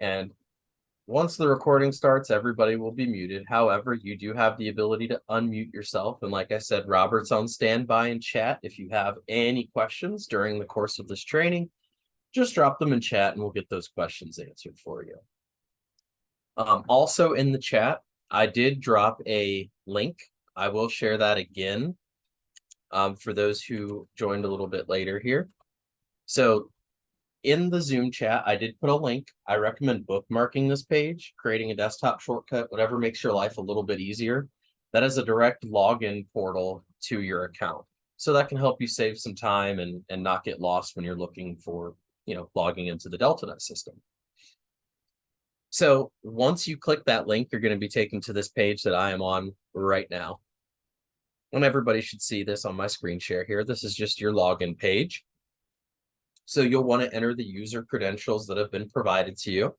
And once the recording starts, everybody will be muted. However, you do have the ability to unmute yourself. And like I said, Robert's on standby in chat. If you have any questions during the course of this training, just drop them in chat and we'll get those questions answered for you. Also in the chat, I did drop a link. I will share that again for those who joined a little bit later here. So in the Zoom chat, I did put a link. I recommend bookmarking this page, creating a desktop shortcut, whatever makes your life a little bit easier. That is a direct login portal to your account. So that can help you save some time and not get lost when you're looking for, logging into the DeltaNet system. So once you click that link, you're going to be taken to this page that I am on right now. And everybody should see this on my screen share here. This is just your login page. So you'll want to enter the user credentials that have been provided to you.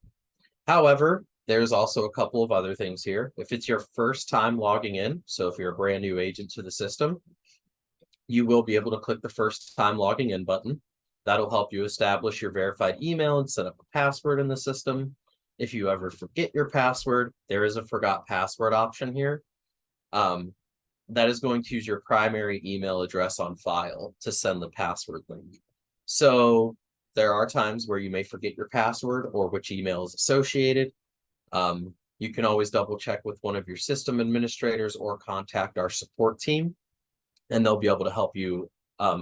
However, there's also a couple of other things here. If it's your first time logging in, so if you're a brand new agent to the system, you will be able to click the first time logging in button. That'll help you establish your verified email and set up a password in the system. If you ever forget your password, there is a forgot password option here. That is going to use your primary email address on file to send the password link. So there are times where you may forget your password or which email is associated. You can always double check with one of your system administrators or contact our support team, and they'll be able to help you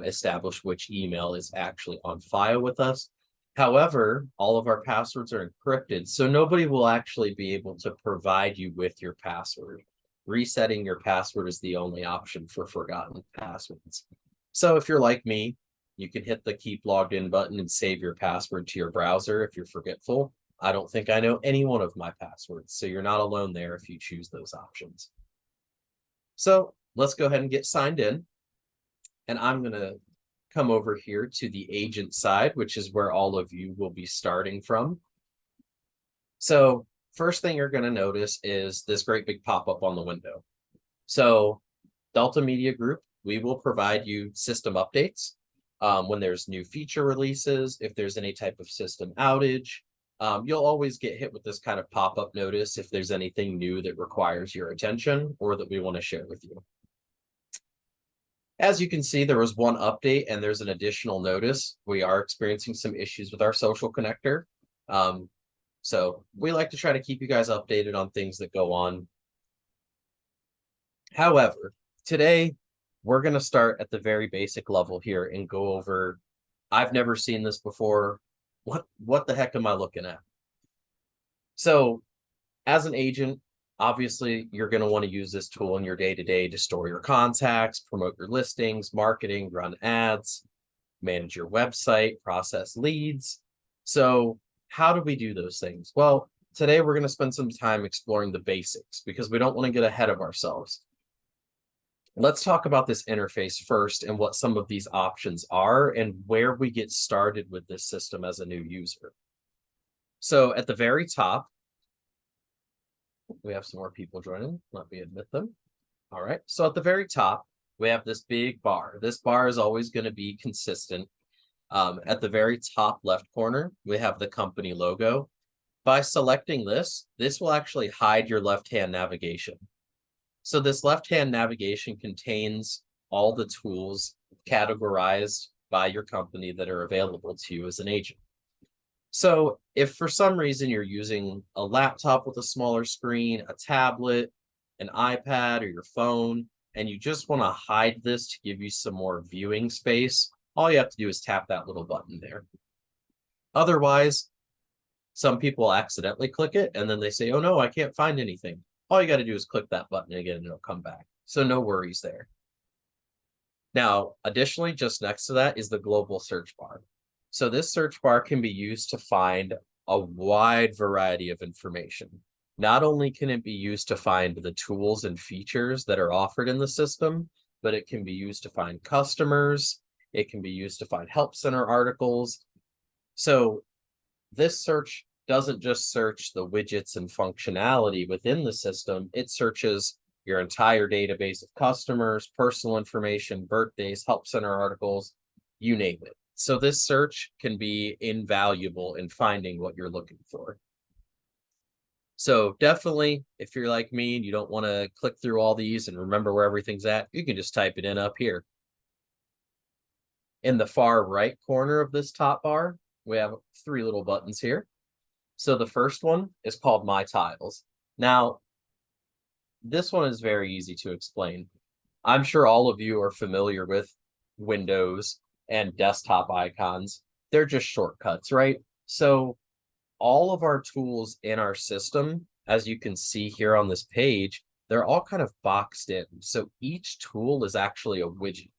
establish which email is actually on file with us. However, all of our passwords are encrypted, so nobody will actually be able to provide you with your password. Resetting your password is the only option for forgotten passwords. So if you're like me, you can hit the keep logged in button and save your password to your browser if you're forgetful. I don't think I know any one of my passwords, so you're not alone there if you choose those options. So let's go ahead and get signed in. And I'm going to come over here to the agent side, which is where all of you will be starting from. So first thing you're going to notice is this great big pop-up on the window. So Delta Media Group, we will provide you system updates when there's new feature releases, if there's any type of system outage. You'll always get hit with this kind of pop-up notice if there's anything new that requires your attention or that we want to share with you. As you can see, there was one update and there's an additional notice. We are experiencing some issues with our social connector. So we like to try to keep you guys updated on things that go on. However, today we're going to start at the very basic level here and go over, I've never seen this before. What the heck am I looking at? So as an agent, obviously, you're going to want to use this tool in your day-to-day to store your contacts, promote your listings, marketing, run ads, manage your website, process leads. So how do we do those things? Well, today we're going to spend some time exploring the basics because we don't want to get ahead of ourselves. Let's talk about this interface first and what some of these options are and where we get started with this system as a new user. So at the very top, we have some more people joining. Let me admit them. All right. So at the very top, we have this big bar. This bar is always going to be consistent. At the very top left corner, we have the company logo. By selecting this, this will actually hide your left-hand navigation. So this left-hand navigation contains all the tools categorized by your company that are available to you as an agent. So if for some reason you're using a laptop with a smaller screen, a tablet, an iPad, or your phone, and you just want to hide this to give you some more viewing space, all you have to do is tap that little button there. Otherwise, some people accidentally click it and then they say, oh no, I can't find anything. All you got to do is click that button again and it'll come back. So no worries there. Now, additionally, just next to that is the global search bar. So this search bar can be used to find a wide variety of information. Not only can it be used to find the tools and features that are offered in the system, but it can be used to find customers. It can be used to find help center articles. So this search doesn't just search the widgets and functionality within the system. It searches your entire database of customers, personal information, birthdays, help center articles, you name it. So this search can be invaluable in finding what you're looking for. So definitely, if you're like me and you don't want to click through all these and remember where everything's at, you can just type it in up here. In the far right corner of this top bar, we have 3 little buttons here. So the first one is called My Tiles. Now, this one is very easy to explain. I'm sure all of you are familiar with Windows and desktop icons. They're just shortcuts, right? So all of our tools in our system, as you can see here on this page, they're all kind of boxed in. So each tool is actually a widget.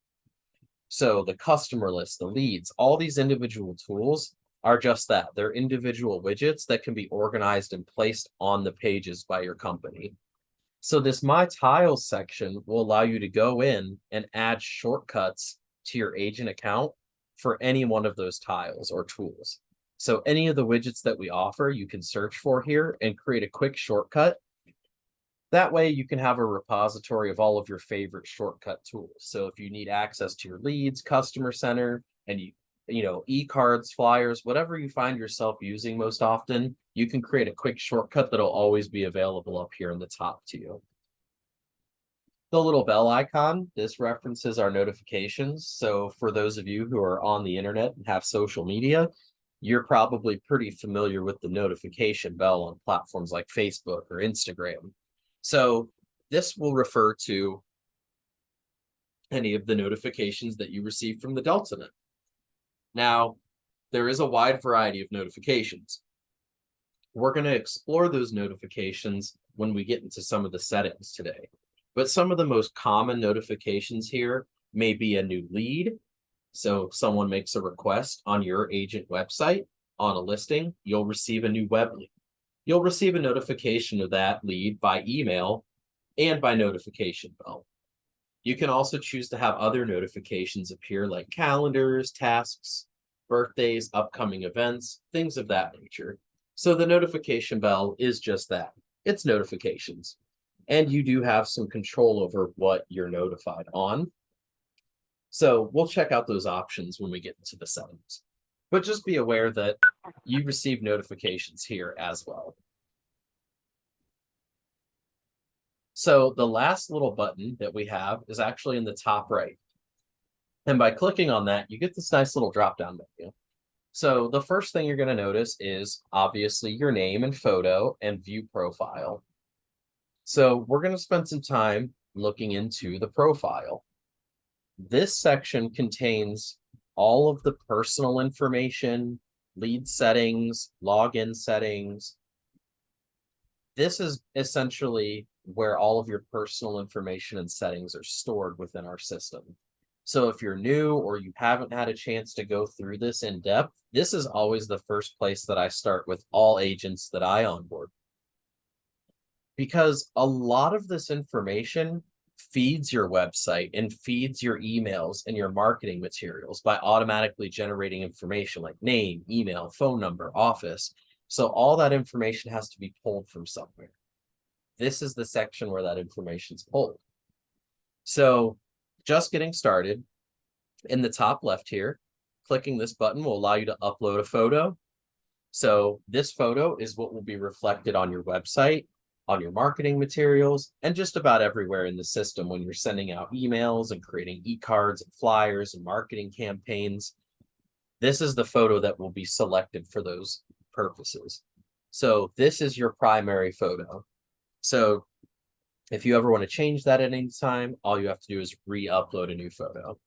So the customer list, the leads, all these individual tools are just that. They're individual widgets that can be organized and placed on the pages by your company. So this My Tiles section will allow you to go in and add shortcuts to your agent account for any one of those tiles or tools. So any of the widgets that we offer, you can search for here and create a quick shortcut. That way you can have a repository of all of your favorite shortcut tools. So if you need access to your leads, customer center, and e-cards, flyers, whatever you find yourself using most often, you can create a quick shortcut that'll always be available up here in the top to you. The little bell icon, this references our notifications. So for those of you who are on the internet and have social media, you're probably pretty familiar with the notification bell on platforms like Facebook or Instagram. So this will refer to any of the notifications that you receive from the DeltaNet. Now, there is a wide variety of notifications. We're going to explore those notifications when we get into some of the settings today. But some of the most common notifications here may be a new lead. So if someone makes a request on your agent website on a listing, you'll receive a new web link. You'll receive a notification of that lead by email and by notification bell. You can also choose to have other notifications appear like calendars, tasks, birthdays, upcoming events, things of that nature. So the notification bell is just that. It's notifications. And you do have some control over what you're notified on. So we'll check out those options when we get into the settings. But just be aware that you receive notifications here as well. So the last little button that we have is actually in the top right. And by clicking on that, you get this nice little drop-down menu. So the first thing you're going to notice is obviously your name and photo and view profile. So we're going to spend some time looking into the profile. This section contains all of the personal information, lead settings, login settings. This is essentially where all of your personal information and settings are stored within our system. So if you're new or you haven't had a chance to go through this in depth, this is always the first place that I start with all agents that I onboard. Because a lot of this information feeds your website and feeds your emails and your marketing materials by automatically generating information like name, email, phone number, office. So all that information has to be pulled from somewhere. This is the section where that information is pulled. So just getting started, in the top left here, clicking this button will allow you to upload a photo. So this photo is what will be reflected on your website, on your marketing materials, and just about everywhere in the system when you're sending out emails and creating e-cards and flyers and marketing campaigns. This is the photo that will be selected for those purposes. So this is your primary photo. So if you ever want to change that at any time, all you have to do is re-upload a new photo.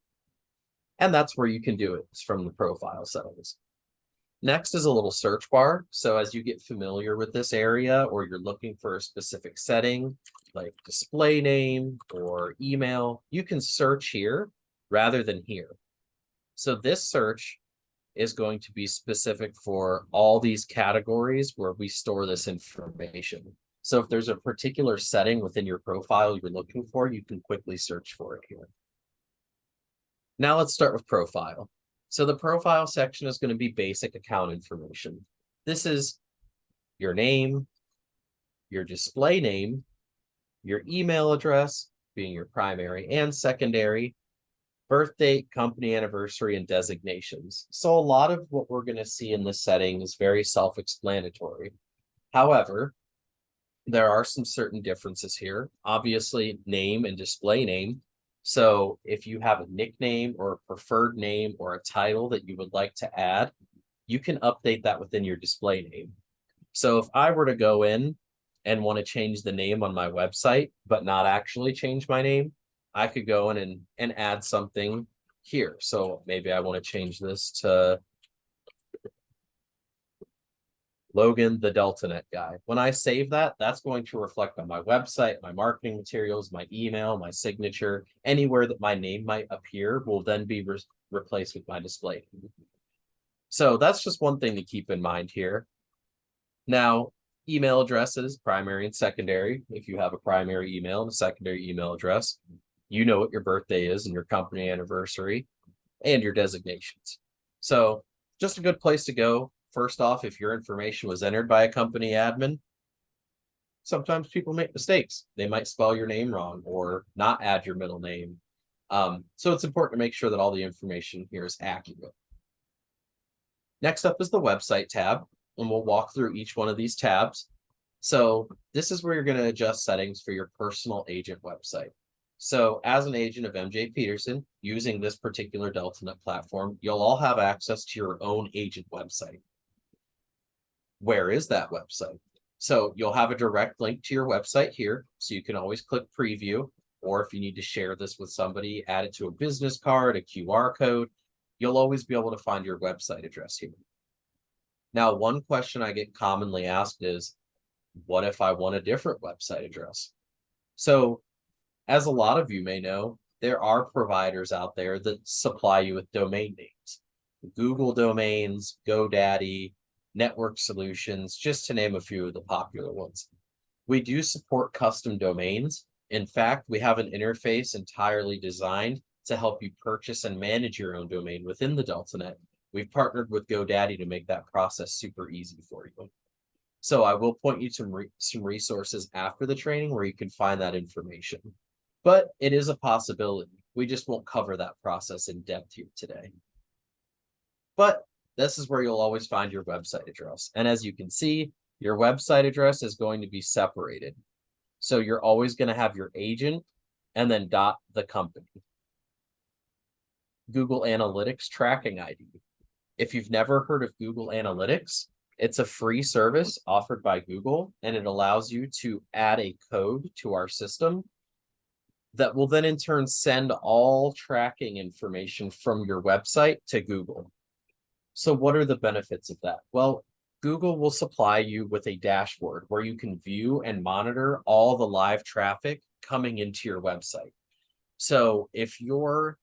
And that's where you can do it, from the profile settings. Next is a little search bar. So as you get familiar with this area or you're looking for a specific setting like display name or email, you can search here rather than here. So this search is going to be specific for all these categories where we store this information. So if there's a particular setting within your profile you're looking for, you can quickly search for it here. Now let's start with profile. So the profile section is going to be basic account information. This is your name, your display name, your email address, being your primary and secondary, birth date, company anniversary, and designations. So a lot of what we're going to see in this setting is very self-explanatory. However, There are some certain differences here. Obviously, name and display name. So if you have a nickname or a preferred name or a title that you would like to add, you can update that within your display name. So if I were to go in and want to change the name on my website, but not actually change my name, I could go in and add something here. So maybe I want to change this to Logan, the DeltaNet guy. When I save that, that's going to reflect on my website, my marketing materials, my email, my signature, anywhere that my name might appear will then be replaced with my display. So that's just one thing to keep in mind here. Now, email addresses, primary and secondary. If you have a primary email and a secondary email address, you know what your birthday is and your company anniversary and your designations. So just a good place to go. First off, if your information was entered by a company admin, sometimes people make mistakes. They might spell your name wrong or not add your middle name. So it's important to make sure that all the information here is accurate. Next up is the website tab, and we'll walk through each one of these tabs. So this is where you're going to adjust settings for your personal agent website. So as an agent of MJ Peterson, using this particular DeltaNet platform, you'll all have access to your own agent website. Where is that website? So you'll have a direct link to your website here. So you can always click preview, or if you need to share this with somebody, add it to a business card, a QR code, you'll always be able to find your website address here. Now, one question I get commonly asked is, what if I want a different website address? So as a lot of you may know, there are providers out there that supply you with domain names. Google domains, GoDaddy, Network Solutions, just to name a few of the popular ones. We do support custom domains. In fact, we have an interface entirely designed to help you purchase and manage your own domain within the DeltaNet. We've partnered with GoDaddy to make that process super easy for you. So I will point you to some resources after the training where you can find that information. But it is a possibility. We just won't cover that process in depth here today. But this is where you'll always find your website address. And as you can see, your website address is going to be separated. So you're always going to have your agent and then .the company. Google Analytics tracking ID. If you've never heard of Google Analytics, it's a free service offered by Google, and it allows you to add a code to our system that will then in turn send all tracking information from your website to Google. So what are the benefits of that? Well, Google will supply you with a dashboard where you can view and monitor all the live traffic coming into your website. So if you're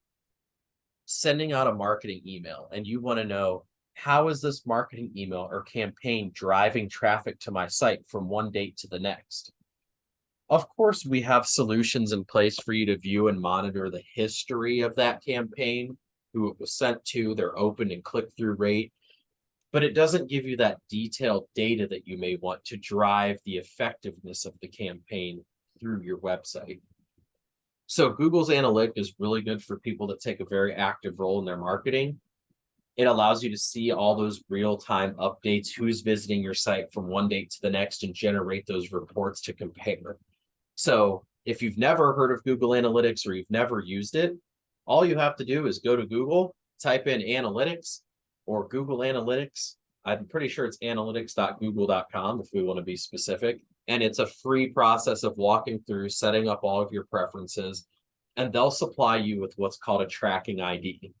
sending out a marketing email and you want to know, how is this marketing email or campaign driving traffic to my site from one date to the next? Of course, we have solutions in place for you to view and monitor the history of that campaign, who it was sent to, their open and click-through rate, but it doesn't give you that detailed data that you may want to drive the effectiveness of the campaign through your website. So Google's Analytics is really good for people that take a very active role in their marketing. It allows you to see all those real-time updates, who's visiting your site from one date to the next, and generate those reports to compare. So if you've never heard of Google Analytics or you've never used it, all you have to do is go to Google, type in analytics or Google Analytics. I'm pretty sure it's analytics.google.com if we want to be specific. And it's a free process of walking through, setting up all of your preferences, and they'll supply you with what's called a tracking ID.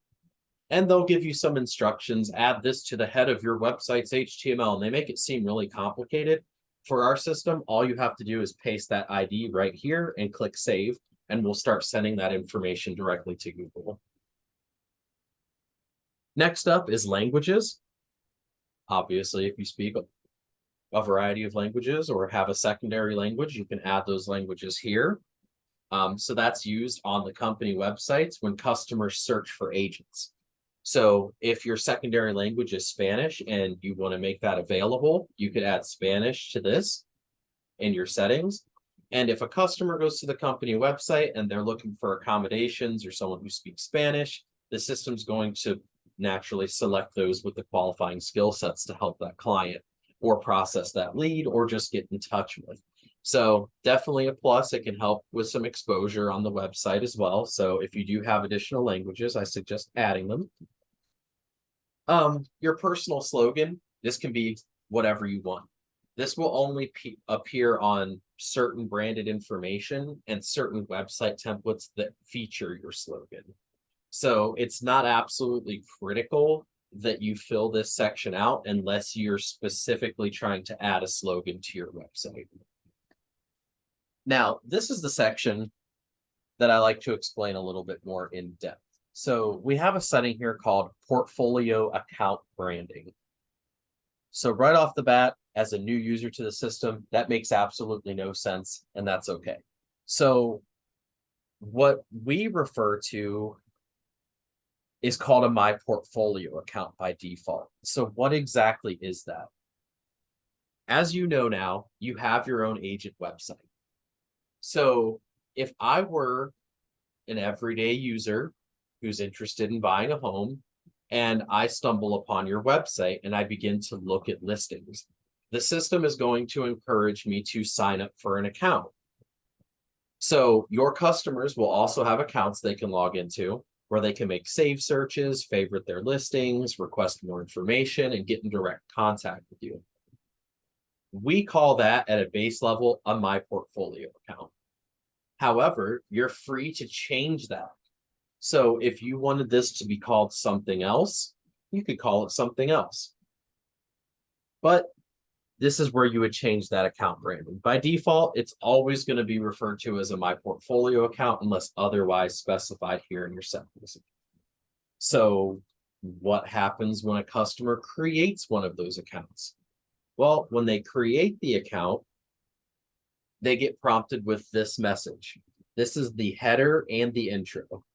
And they'll give you some instructions, add this to the head of your website's HTML, and they make it seem really complicated. For our system, all you have to do is paste that ID right here and click save, and we'll start sending that information directly to Google. Next up is languages. Obviously, if you speak a variety of languages or have a secondary language, you can add those languages here. So that's used on the company websites when customers search for agents. So if your secondary language is Spanish and you want to make that available, you could add Spanish to this in your settings. And if a customer goes to the company website and they're looking for accommodations or someone who speaks Spanish, the system's going to naturally select those with the qualifying skill sets to help that client or process that lead or just get in touch with. So definitely a plus. It can help with some exposure on the website as well. So if you do have additional languages, I suggest adding them. Your personal slogan, this can be whatever you want. This will only appear on certain branded information and certain website templates that feature your slogan. So it's not absolutely critical that you fill this section out unless you're specifically trying to add a slogan to your website. Now, this is the section that I like to explain a little bit more in depth. So we have a setting here called portfolio account branding. So right off the bat, as a new user to the system, that makes absolutely no sense, and that's okay. So what we refer to is called a My Portfolio account by default. So what exactly is that? As you know now, you have your own agent website. So if I were an everyday user who's interested in buying a home, and I stumble upon your website and I begin to look at listings, the system is going to encourage me to sign up for an account. So your customers will also have accounts they can log into where they can make save searches, favorite their listings, request more information, and get in direct contact with you. We call that at a base level a My Portfolio account. However, you're free to change that. So if you wanted this to be called something else, you could call it something else. But this is where you would change that account branding. By default, it's always going to be referred to as a My Portfolio account unless otherwise specified here in your settings. So what happens when a customer creates one of those accounts? Well, when they create the account, they get prompted with this message. This is the header and the intro.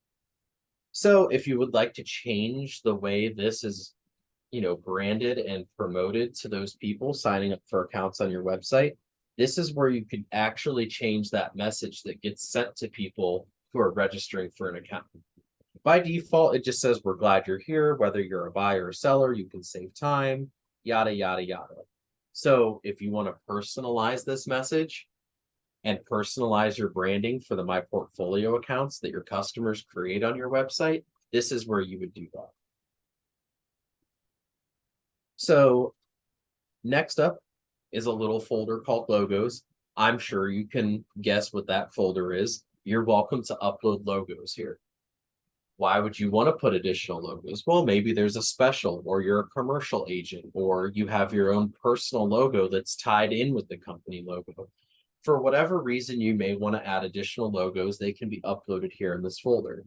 So if you would like to change the way this is, branded and promoted to those people signing up for accounts on your website, this is where you could actually change that message that gets sent to people who are registering for an account. By default, it just says, we're glad you're here. Whether you're a buyer or seller, you can save time, yada, yada, yada. So if you want to personalize this message and personalize your branding for the My Portfolio accounts that your customers create on your website, this is where you would do that. So next up is a little folder called logos. I'm sure you can guess what that folder is. You're welcome to upload logos here. Why would you want to put additional logos? Well, maybe there's a special, or you're a commercial agent, or you have your own personal logo that's tied in with the company logo. For whatever reason you may want to add additional logos, they can be uploaded here in this folder.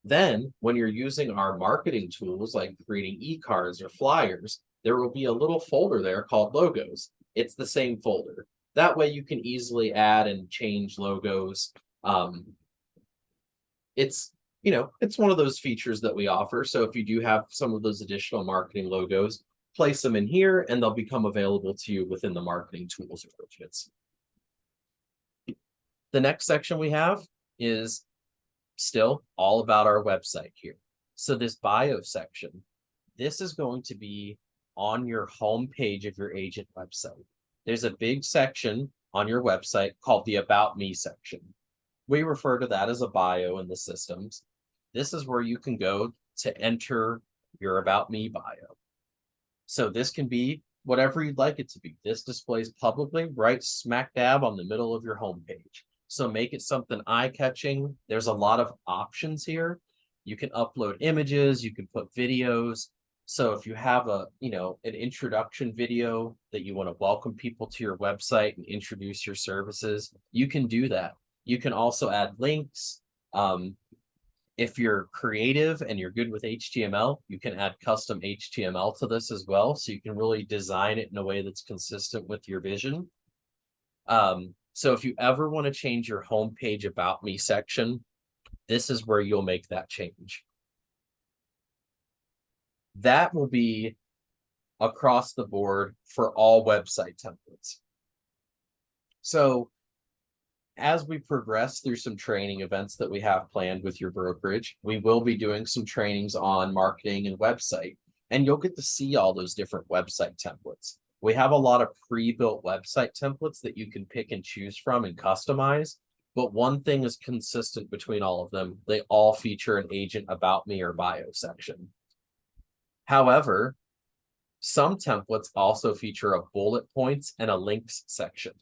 Then, when you're using our marketing tools like creating e-cards or flyers, there will be a little folder there called logos. It's the same folder. That way you can easily add and change logos. It's one of those features that we offer. So if you do have some of those additional marketing logos, place them in here and they'll become available to you within the marketing tools or widgets. The next section we have is still all about our website here. So this bio section, this is going to be on your home page of your agent website. There's a big section on your website called the About Me section. We refer to that as a bio in the systems. This is where you can go to enter your About Me bio. So this can be whatever you'd like it to be. This displays publicly right smack dab on the middle of your homepage. So make it something eye-catching. There's a lot of options here. You can upload images, you can put videos. So if you have an introduction video that you want to welcome people to your website and introduce your services, you can do that. You can also add links. If you're creative and you're good with HTML, you can add custom HTML to this as well. So you can really design it in a way that's consistent with your vision. So if you ever want to change your homepage About Me section, this is where you'll make that change. That will be across the board for all website templates. So as we progress through some training events that we have planned with your brokerage, we will be doing some trainings on marketing and website, and you'll get to see all those different website templates. We have a lot of pre-built website templates that you can pick and choose from and customize. But one thing is consistent between all of them. They all feature an agent about me or bio section. However, some templates also feature a bullet points and a links section.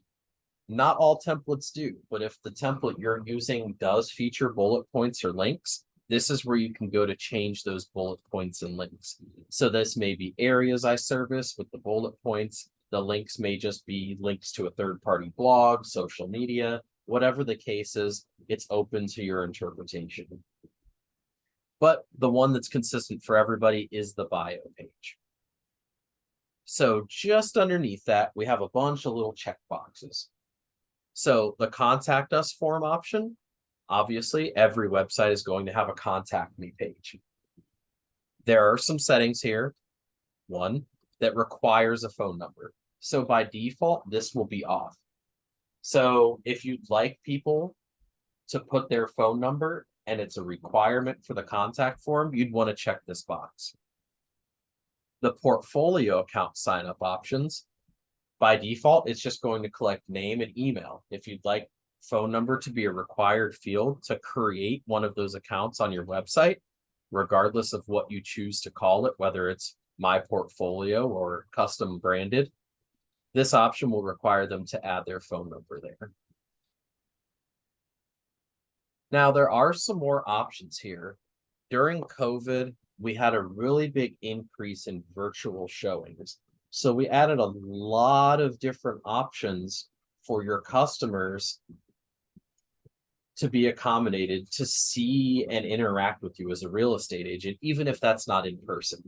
Not all templates do, but if the template you're using does feature bullet points or links, this is where you can go to change those bullet points and links. So this may be areas I service with the bullet points. The links may just be links to a third-party blog, social media, whatever the case is, it's open to your interpretation. But the one that's consistent for everybody is the bio page. So just underneath that, we have a bunch of little check boxes. So the contact us form option, obviously every website is going to have a contact me page. There are some settings here. One that requires a phone number. So by default, this will be off. So if you'd like people to put their phone number and it's a requirement for the contact form, you'd want to check this box. The portfolio account sign up options, by default, it's just going to collect name and email. If you'd like phone number to be a required field to create one of those accounts on your website, regardless of what you choose to call it, whether it's my portfolio or custom branded, this option will require them to add their phone number there. Now, there are some more options here. During COVID, we had a really big increase in virtual showings. So we added a lot of different options for your customers to be accommodated to see and interact with you as a real estate agent, even if that's not in person.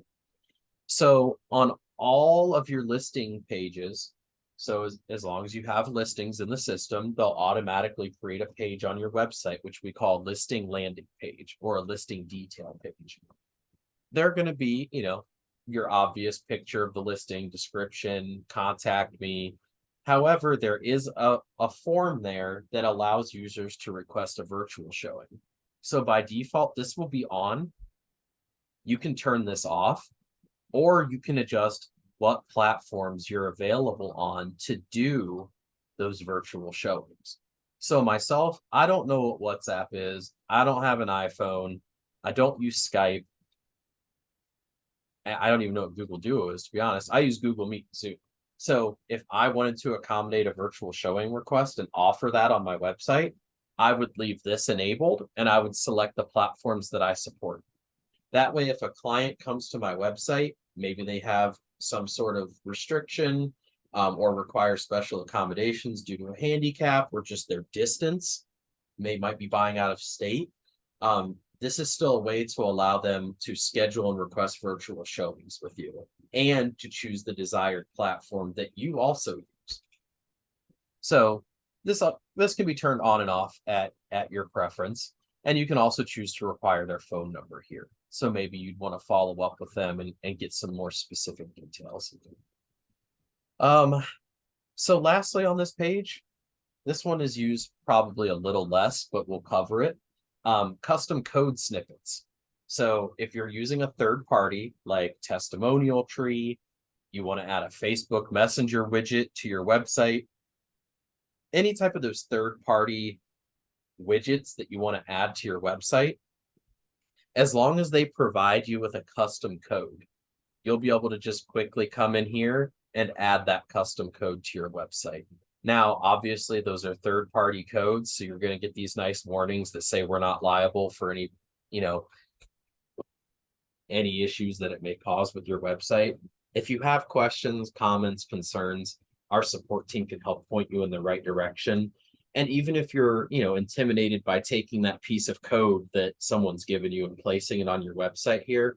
So on all of your listing pages, so as long as you have listings in the system, they'll automatically create a page on your website, which we call listing landing page or a listing detail page. They're going to be, your obvious picture of the listing, description, contact me. However, there is a form there that allows users to request a virtual showing. So by default, this will be on. You can turn this off, or you can adjust what platforms you're available on to do those virtual showings. So myself, I don't know what WhatsApp is. I don't have an iPhone. I don't use Skype. I don't even know what Google Duo is, to be honest. I use Google Meet and Zoom. So if I wanted to accommodate a virtual showing request and offer that on my website, I would leave this enabled and I would select the platforms that I support. That way, if a client comes to my website, maybe they have some sort of restriction or require special accommodations due to a handicap or just their distance, they might be buying out of state. This is still a way to allow them to schedule and request virtual showings with you and to choose the desired platform that you also use. So this can be turned on and off at your preference. And you can also choose to require their phone number here. So maybe you'd want to follow up with them and get some more specific details. So lastly on this page, this one is used probably a little less, but we'll cover it. Custom code snippets. So if you're using a third party like Testimonial Tree, you want to add a Facebook Messenger widget to your website, any type of those third party widgets that you want to add to your website, as long as they provide you with a custom code, you'll be able to just quickly come in here and add that custom code to your website. Now, obviously, those are third-party codes, so you're going to get these nice warnings that say we're not liable for any issues that it may cause with your website. If you have questions, comments, concerns, our support team can help point you in the right direction. And even if you're, intimidated by taking that piece of code that someone's given you and placing it on your website here,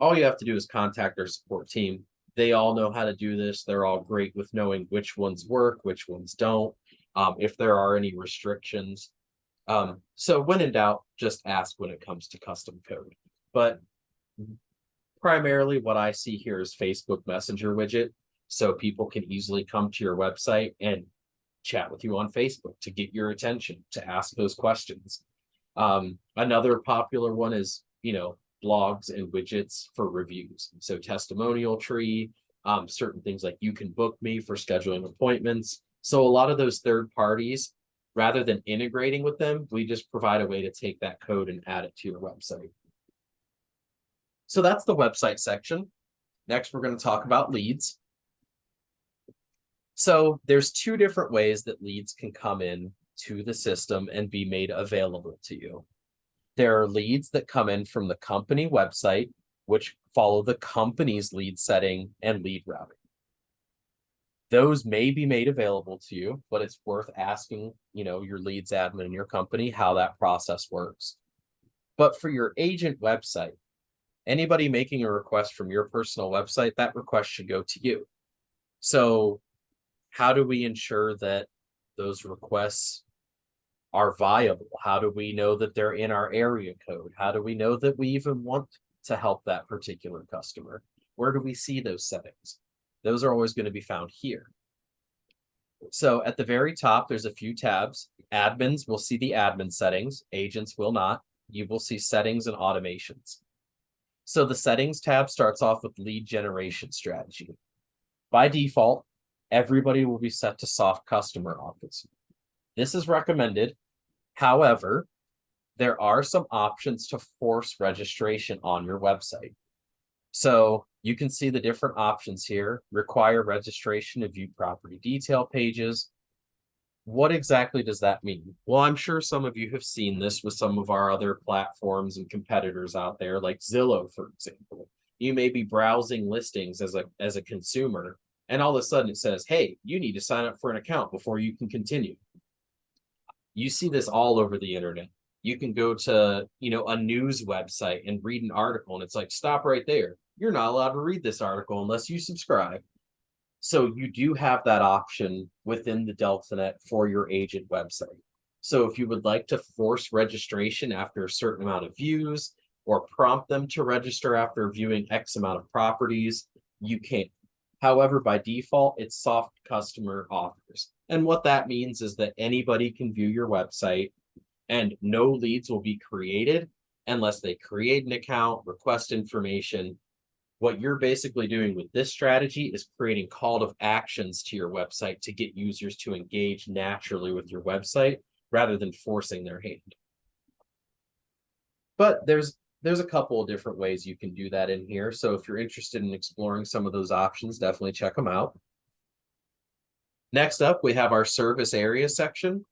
all you have to do is contact our support team. They all know how to do this. They're all great with knowing which ones work, which ones don't, if there are any restrictions. So when in doubt, just ask when it comes to custom code. But primarily what I see here is Facebook Messenger widget. So people can easily come to your website and chat with you on Facebook to get your attention, to ask those questions. Another popular one is, blogs and widgets for reviews. So Testimonial Tree, certain things like you can book me for scheduling appointments. So a lot of those third parties, rather than integrating with them, we just provide a way to take that code and add it to your website. So that's the website section. Next, we're going to talk about leads. So there's two different ways that leads can come in to the system and be made available to you. There are leads that come in from the company website, which follow the company's lead setting and lead routing. Those may be made available to you, but it's worth asking, your leads admin in your company how that process works. But for your agent website, anybody making a request from your personal website, that request should go to you. So how do we ensure that those requests are viable? How do we know that they're in our area code? How do we know that we even want to help that particular customer? Where do we see those settings? Those are always going to be found here. So at the very top, there's a few tabs. Admins will see the admin settings. Agents will not. You will see settings and automations. So the settings tab starts off with lead generation strategy. By default, everybody will be set to soft customer offers. This is recommended. However, there are some options to force registration on your website. So you can see the different options here. Require registration to view property detail pages. What exactly does that mean? Well, I'm sure some of you have seen this with some of our other platforms and competitors out there, like Zillow, for example. You may be browsing listings as a consumer, and all of a sudden it says, hey, you need to sign up for an account before you can continue. You see this all over the internet. You can go to, a news website and read an article, and it's like, stop right there. You're not allowed to read this article unless you subscribe. So you do have that option within the DeltaNet for your agent website. So if you would like to force registration after a certain amount of views or prompt them to register after viewing X amount of properties, you can. However, by default, it's soft customer offers. And what that means is that anybody can view your website and no leads will be created unless they create an account, request information. What you're basically doing with this strategy is creating call to actions to your website to get users to engage naturally with your website rather than forcing their hand. But there's a couple of different ways you can do that in here. So if you're interested in exploring some of those options, definitely check them out. Next up, we have our service area section.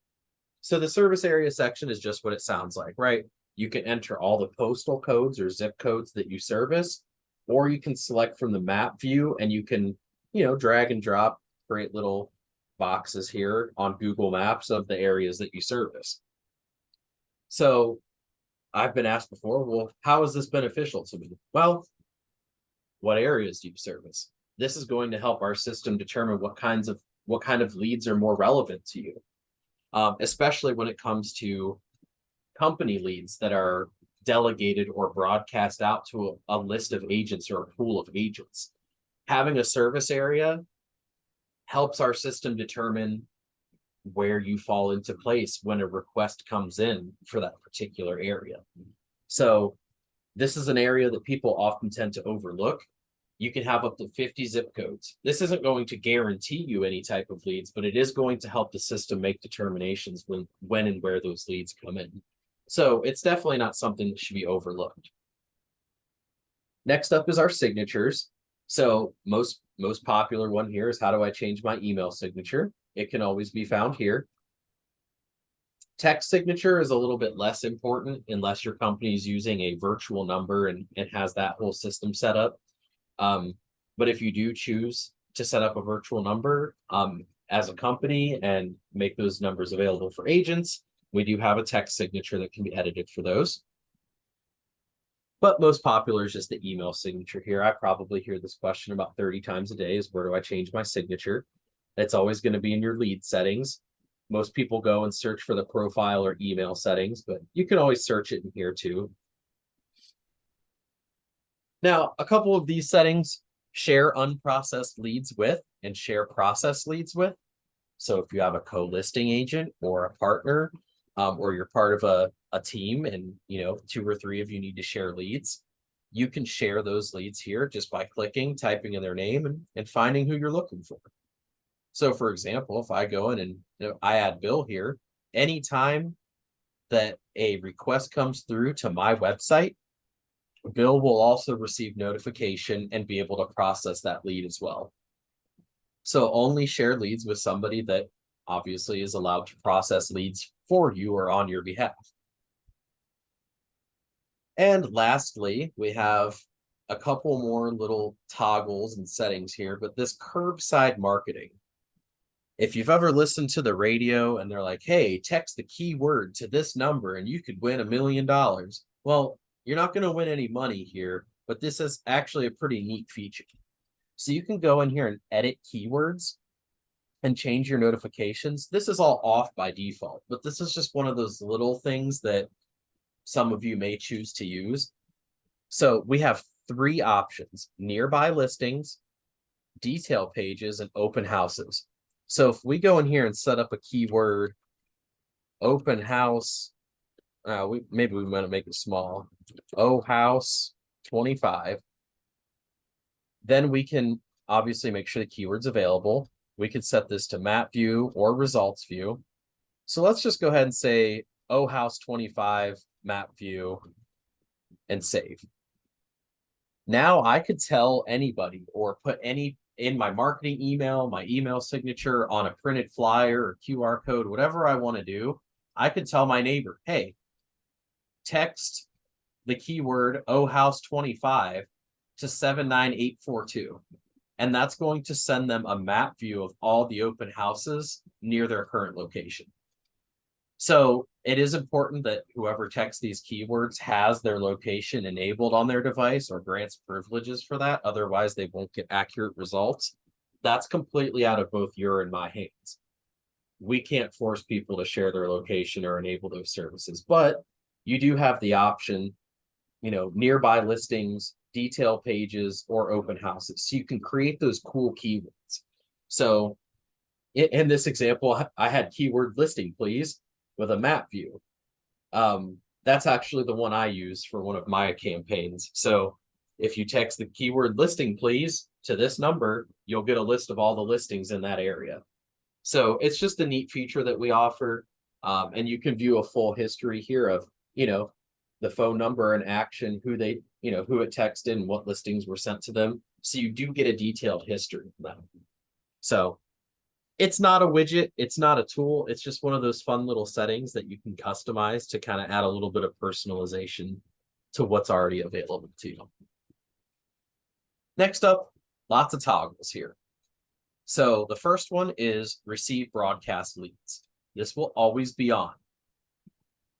So the service area section is just what it sounds like, right? You can enter all the postal codes or zip codes that you service, or you can select from the map view and you can, drag and drop, create little boxes here on Google Maps of the areas that you service. So I've been asked before, well, how is this beneficial to me? Well, what areas do you service? This is going to help our system determine what kind of leads are more relevant to you, especially when it comes to company leads that are delegated or broadcast out to a list of agents or a pool of agents. Having a service area helps our system determine where you fall into place when a request comes in for that particular area. So this is an area that people often tend to overlook. You can have up to 50 zip codes. This isn't going to guarantee you any type of leads, but it is going to help the system make determinations when and where those leads come in. So it's definitely not something that should be overlooked. Next up is our signatures. So most popular one here is, how do I change my email signature? It can always be found here. Text signature is a little bit less important unless your company is using a virtual number and has that whole system set up. But if you do choose to set up a virtual number as a company and make those numbers available for agents, we do have a text signature that can be edited for those. But most popular is just the email signature here. I probably hear this question about 30 times a day, is where do I change my signature? It's always going to be in your lead settings. Most people go and search for the profile or email settings, but you can always search it in here too. Now, a couple of these settings share unprocessed leads with and share processed leads with. So if you have a co-listing agent or a partner, or you're part of a team and 2 or 3 of you need to share leads, you can share those leads here just by clicking, typing in their name, and finding who you're looking for. So for example, if I go in and I add Bill here, anytime that a request comes through to my website, Bill will also receive notification and be able to process that lead as well. So only share leads with somebody that obviously is allowed to process leads for you or on your behalf. And lastly, we have a couple more little toggles and settings here, but this curbside marketing. If you've ever listened to the radio and they're like, hey, text the keyword to this number and you could win $1 million. Well, you're not going to win any money here, but this is actually a pretty neat feature. So you can go in here and edit keywords and change your notifications. This is all off by default, but this is just one of those little things that some of you may choose to use. So we have 3 options: nearby listings, detail pages, and open houses. So if we go in here and set up a keyword, open house, maybe we want to make it small, house 25, then we can obviously make sure the keyword's available. We could set this to map view or results view. So let's just go ahead and say house 25 map view and save. Now I could tell anybody or put any in my marketing email, my email signature, on a printed flyer or QR code, whatever I want to do. I could tell my neighbor, hey, text the keyword house 25 to 79842. And that's going to send them a map view of all the open houses near their current location. So it is important that whoever texts these keywords has their location enabled on their device or grants privileges for that. Otherwise, they won't get accurate results. That's completely out of both your and my hands. We can't force people to share their location or enable those services, but you do have the option, nearby listings, detail pages, or open houses. So you can create those cool keywords. So in this example, I had keyword listing, please, with a map view. That's actually the one I use for one of my campaigns. So if you text the keyword listing, please, to this number, you'll get a list of all the listings in that area. So it's just a neat feature that we offer. And you can view a full history here of, the phone number and action, who it texted and what listings were sent to them. So you do get a detailed history of them. So it's not a widget, it's not a tool, it's just one of those fun little settings that you can customize to kind of add a little bit of personalization to what's already available to you. Next up, lots of toggles here. So the first one is receive broadcast leads. This will always be on.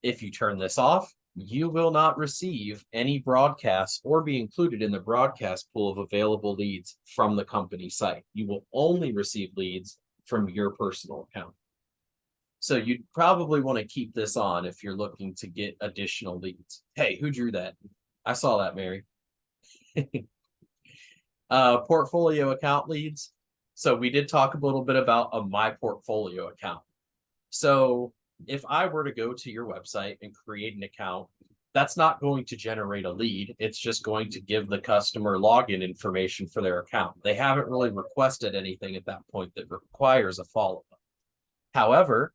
If you turn this off, you will not receive any broadcasts or be included in the broadcast pool of available leads from the company site. You will only receive leads from your personal account. So you'd probably want to keep this on if you're looking to get additional leads. Hey, who drew that? I saw that, Mary. Portfolio account leads. So we did talk a little bit about a My Portfolio account. So if I were to go to your website and create an account, that's not going to generate a lead. It's just going to give the customer login information for their account. They haven't really requested anything at that point that requires a follow-up. However,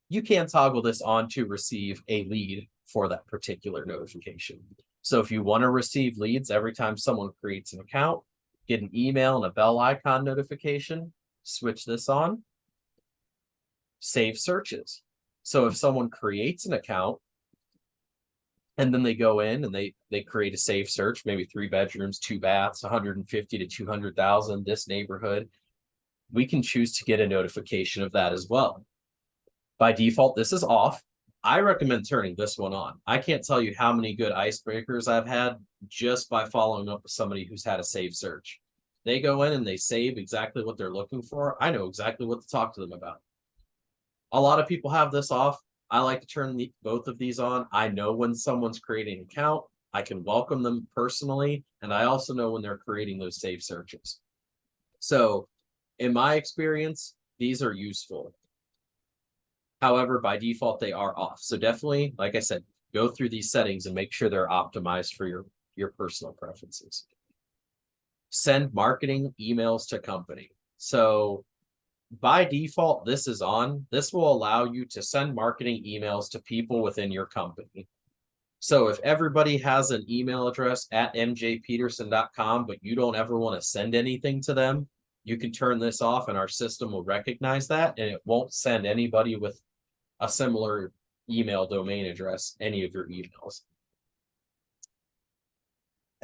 you can toggle this on to receive a lead for that particular notification. So if you want to receive leads every time someone creates an account, get an email and a bell icon notification, switch this on, save searches. So if someone creates an account and then they go in and they create a safe search, maybe 3 bedrooms, 2 baths, 150 to 200,000, this neighborhood, we can choose to get a notification of that as well. By default, this is off. I recommend turning this one on. I can't tell you how many good icebreakers I've had just by following up with somebody who's had a save search. They go in and they save exactly what they're looking for. I know exactly what to talk to them about. A lot of people have this off. I like to turn both of these on. I know when someone's creating an account, I can welcome them personally, and I also know when they're creating those safe searches. So in my experience, these are useful. However, by default, they are off. So definitely, like I said, go through these settings and make sure they're optimized for your personal preferences. Send marketing emails to company. So by default, this is on. This will allow you to send marketing emails to people within your company. So if everybody has an email address at mjpeterson.com, but you don't ever want to send anything to them, you can turn this off and our system will recognize that, and it won't send anybody with a similar email domain address any of your emails.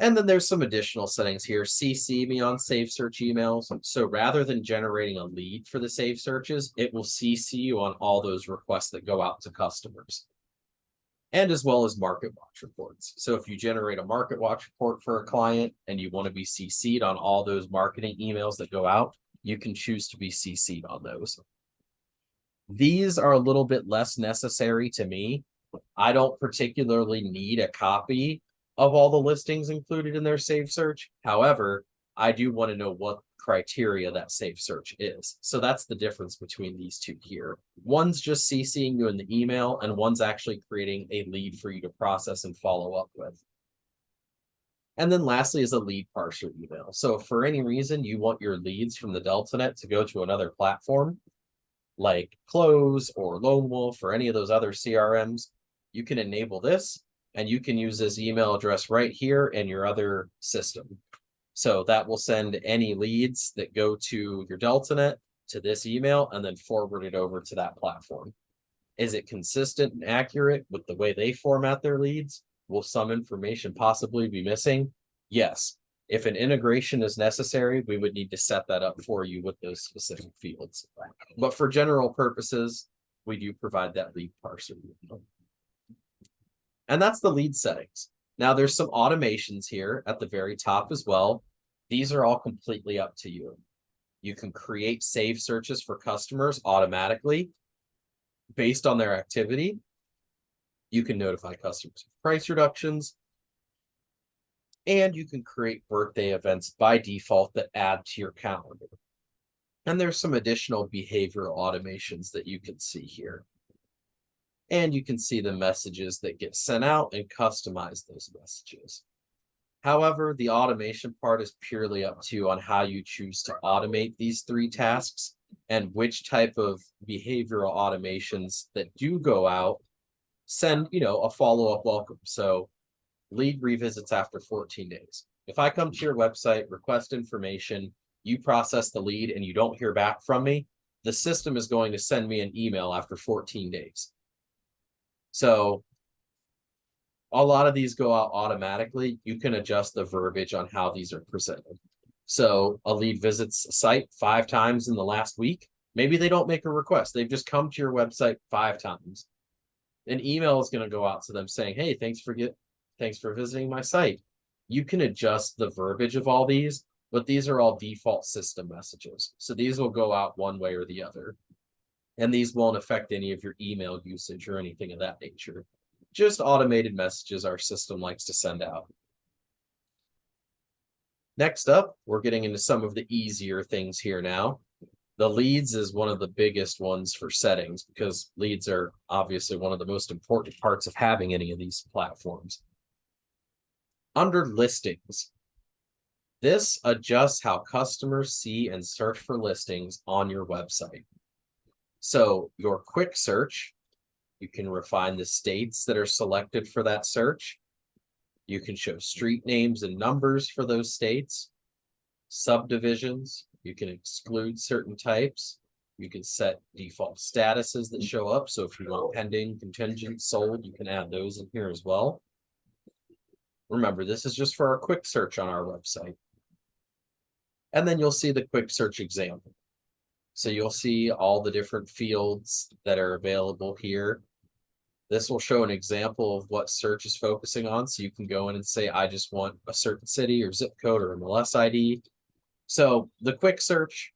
And then there's some additional settings here. CC me on Save Search emails. So rather than generating a lead for the Save Searches, it will CC you on all those requests that go out to customers. And as well as Market Watch reports. So if you generate a Market Watch report for a client and you want to be CC'd on all those marketing emails that go out, you can choose to be CC'd on those. These are a little bit less necessary to me. I don't particularly need a copy of all the listings included in their Save Search. However, I do want to know what criteria that Save Search is. So that's the difference between these two here. One's just CCing you in the email, and one's actually creating a lead for you to process and follow up with. And then lastly is a lead parser email. So if for any reason you want your leads from the DeltaNet to go to another platform, like Close or Lone Wolf or any of those other CRMs, you can enable this, and you can use this email address right here in your other system. So that will send any leads that go to your DeltaNet to this email and then forward it over to that platform. Is it consistent and accurate with the way they format their leads? Will some information possibly be missing? Yes. If an integration is necessary, we would need to set that up for you with those specific fields. But for general purposes, we do provide that lead parser. And that's the lead settings. Now there's some automations here at the very top as well. These are all completely up to you. You can create Save Searches for customers automatically based on their activity. You can notify customers of price reductions. And you can create birthday events by default that add to your calendar. And there's some additional behavioral automations that you can see here. And you can see the messages that get sent out and customize those messages. However, the automation part is purely up to you on how you choose to automate these three tasks and which type of behavioral automations that do go out send, a follow-up welcome. So lead revisits after 14 days. If I come to your website, request information, you process the lead and you don't hear back from me, the system is going to send me an email after 14 days. So a lot of these go out automatically. You can adjust the verbiage on how these are presented. So a lead visits a site 5 times in the last week. Maybe they don't make a request. They've just come to your website 5 times. An email is going to go out to them saying, hey, thanks for visiting my site. You can adjust the verbiage of all these, but these are all default system messages. So these will go out one way or the other. And these won't affect any of your email usage or anything of that nature. Just automated messages our system likes to send out. Next up, we're getting into some of the easier things here now. The leads is one of the biggest ones for settings because leads are obviously one of the most important parts of having any of these platforms. Under listings, this adjusts how customers see and search for listings on your website. So your quick search, you can refine the states that are selected for that search. You can show street names and numbers for those states, subdivisions. You can exclude certain types. You can set default statuses that show up. So if you want pending, contingent, sold, you can add those in here as well. Remember, this is just for our quick search on our website. And then you'll see the quick search example. So you'll see all the different fields that are available here. This will show an example of what search is focusing on. So you can go in and say, I just want a certain city or zip code or MLS ID. So the quick search,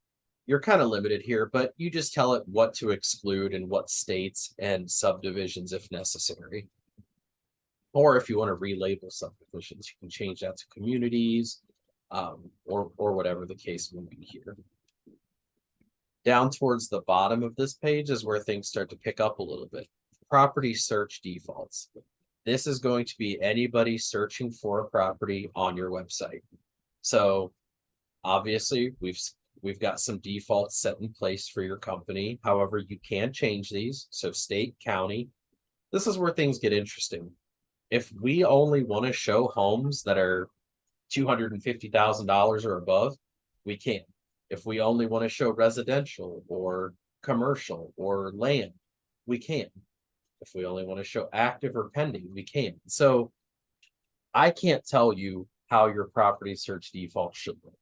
you're kind of limited here, but you just tell it what to exclude and what states and subdivisions if necessary. Or if you want to relabel subdivisions, you can change that to communities or whatever the case will be here. Down towards the bottom of this page is where things start to pick up a little bit. Property search defaults. This is going to be anybody searching for a property on your website. So obviously we've got some defaults set in place for your company. However, you can change these. So state, county, this is where things get interesting. If we only want to show homes that are $250,000 or above, we can. If we only want to show residential or commercial or land, we can. If we only want to show active or pending, we can. So I can't tell you how your property search default should look.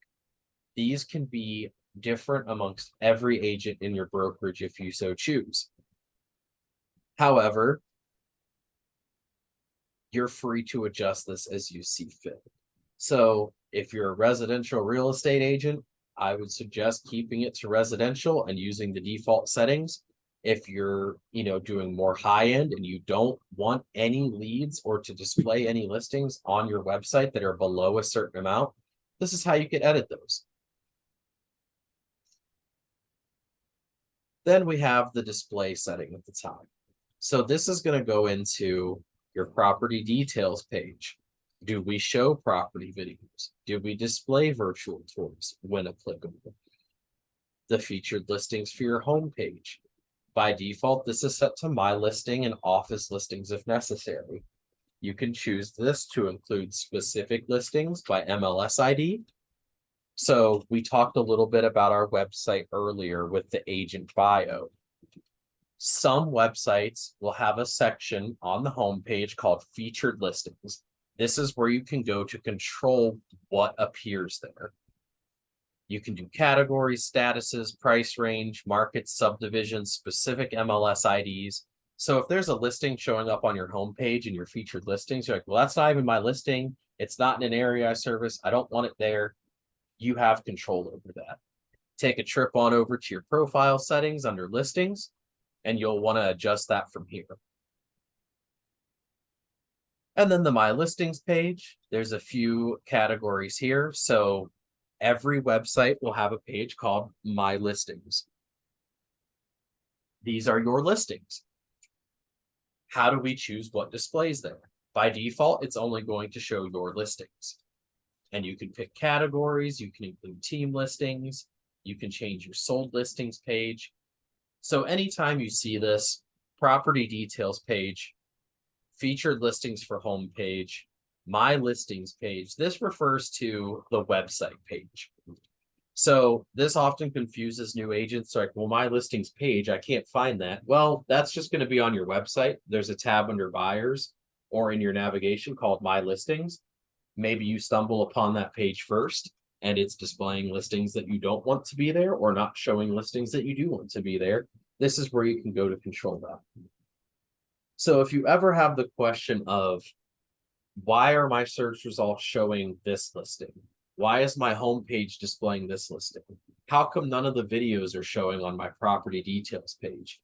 These can be different amongst every agent in your brokerage if you so choose. However, you're free to adjust this as you see fit. So if you're a residential real estate agent, I would suggest keeping it to residential and using the default settings. If you're, doing more high end and you don't want any leads or to display any listings on your website that are below a certain amount, this is how you can edit those. Then we have the display setting at the top. So this is going to go into your property details page. Do we show property videos? Do we display virtual tours when applicable? The featured listings for your homepage. By default, this is set to My Listing and Office listings if necessary. You can choose this to include specific listings by MLS ID. So we talked a little bit about our website earlier with the agent bio. Some websites will have a section on the homepage called featured listings. This is where you can go to control what appears there. You can do categories, statuses, price range, markets, subdivisions, specific MLS IDs. So if there's a listing showing up on your homepage and your featured listings, you're like, well, that's not even my listing. It's not in an area I service. I don't want it there. You have control over that. Take a trip on over to your profile settings under listings, and you'll want to adjust that from here. And then the My Listings page, there's a few categories here. So every website will have a page called My Listings. These are your listings. How do we choose what displays there? By default, it's only going to show your listings. And you can pick categories, you can include team listings, you can change your sold listings page. So anytime you see this property details page, featured listings for home page, My Listings page, this refers to the website page. So this often confuses new agents. Like, well, My Listings page, I can't find that. Well, that's just going to be on your website. There's a tab under buyers or in your navigation called My Listings. Maybe you stumble upon that page first and it's displaying listings that you don't want to be there or not showing listings that you do want to be there. This is where you can go to control that. So if you ever have the question of, why are my search results showing this listing? Why is my homepage displaying this listing? How come none of the videos are showing on my property details page?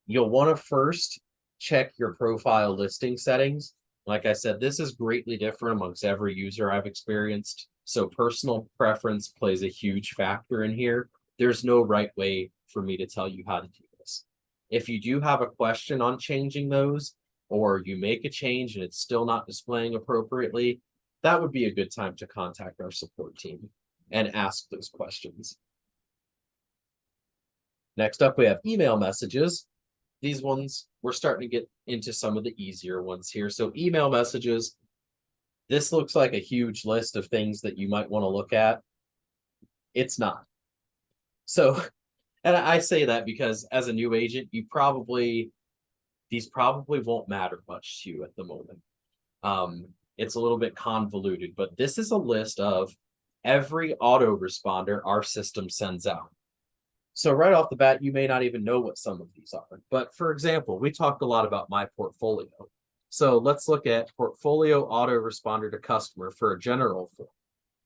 You'll want to first check your profile listing settings. Like I said, this is greatly different amongst every user I've experienced. So personal preference plays a huge factor in here. There's no right way for me to tell you how to do this. If you do have a question on changing those, or you make a change and it's still not displaying appropriately, that would be a good time to contact our support team and ask those questions. Next up, we have email messages. These ones, we're starting to get into some of the easier ones here. So email messages, this looks like a huge list of things that you might want to look at. It's not. So, and I say that because as a new agent, these probably won't matter much to you at the moment. It's a little bit convoluted, but this is a list of every autoresponder our system sends out. So right off the bat, you may not even know what some of these are. But for example, we talked a lot about my portfolio. So let's look at portfolio autoresponder to customer for a general form,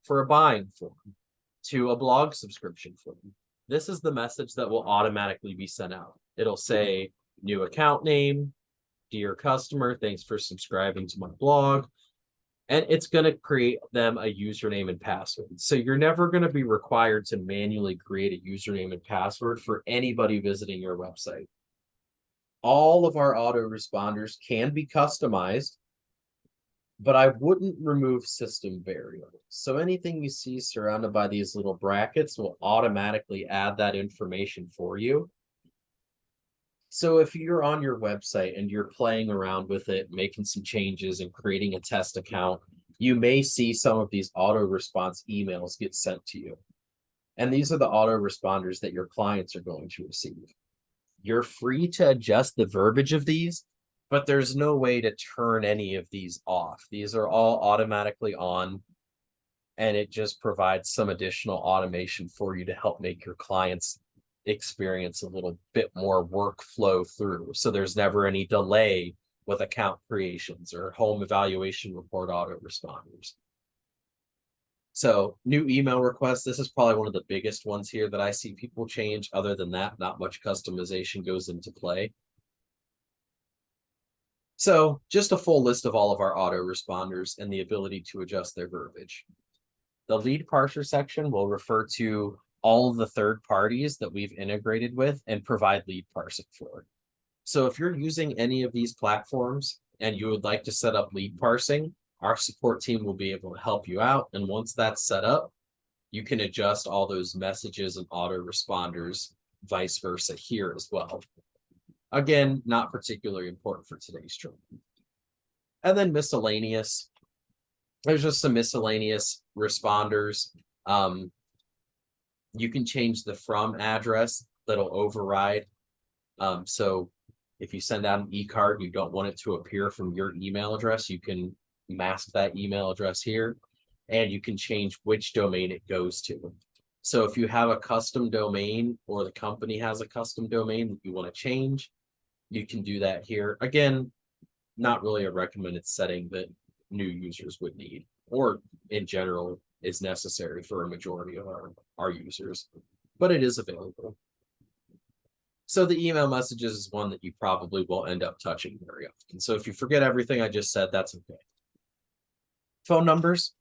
for a buying form, to a blog subscription form. This is the message that will automatically be sent out. It'll say, new account name, dear customer, thanks for subscribing to my blog. And it's going to create them a username and password. So you're never going to be required to manually create a username and password for anybody visiting your website. All of our autoresponders can be customized but I wouldn't remove system variables. So anything you see surrounded by these little brackets will automatically add that information for you. So if you're on your website and you're playing around with it, making some changes and creating a test account, you may see some of these auto response emails get sent to you. And these are the auto responders that your clients are going to receive. You're free to adjust the verbiage of these, but there's no way to turn any of these off. These are all automatically on, and it just provides some additional automation for you to help make your clients experience a little bit more workflow through. So there's never any delay with account creations or home evaluation report auto responders. So new email requests, this is probably one of the biggest ones here that I see people change. Other than that, not much customization goes into play. So just a full list of all of our auto responders and the ability to adjust their verbiage. The lead parser section will refer to all of the third parties that we've integrated with and provide lead parsing for. So if you're using any of these platforms and you would like to set up lead parsing, our support team will be able to help you out. And once that's set up, you can adjust all those messages and auto responders, vice versa here as well. Again, not particularly important for today's training. And then miscellaneous. There's just some miscellaneous responders. You can change the from address that'll override. So if you send out an e-card, you don't want it to appear from your email address, you can mask that email address here, and you can change which domain it goes to. So if you have a custom domain or the company has a custom domain that you want to change, you can do that here. Again, not really a recommended setting that new users would need, or in general is necessary for a majority of our users, but it is available. So the email messages is one that you probably will end up touching very often. So if you forget everything I just said, that's okay. Phone numbers.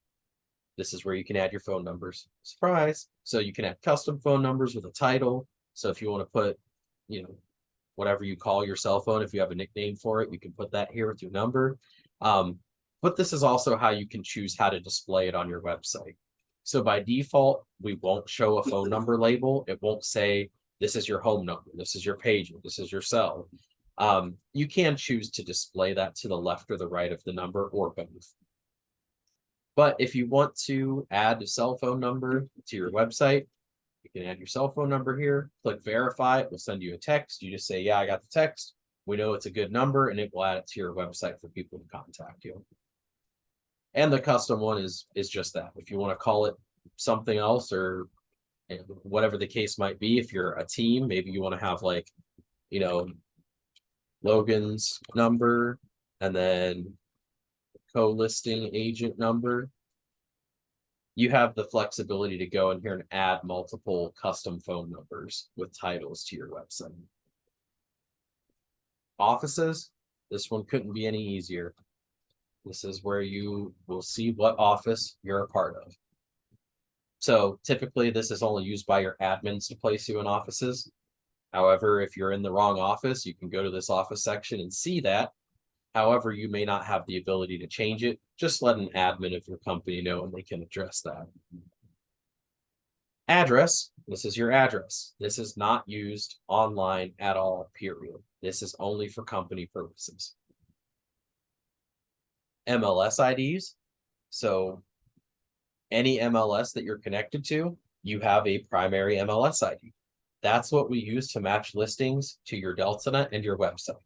This is where you can add your phone numbers. Surprise. So you can add custom phone numbers with a title. So if you want to put, whatever you call your cell phone, if you have a nickname for it, you can put that here with your number. But this is also how you can choose how to display it on your website. So by default, we won't show a phone number label. It won't say, this is your home number, this is your pager, this is your cell. You can choose to display that to the left or the right of the number or both. But if you want to add a cell phone number to your website, you can add your cell phone number here, click verify, it will send you a text. You just say, yeah, I got the text. We know it's a good number, and it will add it to your website for people to contact you. And the custom one is just that. If you want to call it something else or whatever the case might be, if you're a team, maybe you want to have like, Logan's number and then co-listing agent number. You have the flexibility to go in here and add multiple custom phone numbers with titles to your website. Offices, this one couldn't be any easier. This is where you will see what office you're a part of. So typically this is only used by your admins to place you in offices. However, if you're in the wrong office, you can go to this office section and see that. However, you may not have the ability to change it. Just let an admin of your company know and they can address that. Address, this is your address. This is not used online at all, period. This is only for company purposes. MLS IDs, so any MLS that you're connected to, you have a primary MLS ID. That's what we use to match listings to your DeltaNet and your website.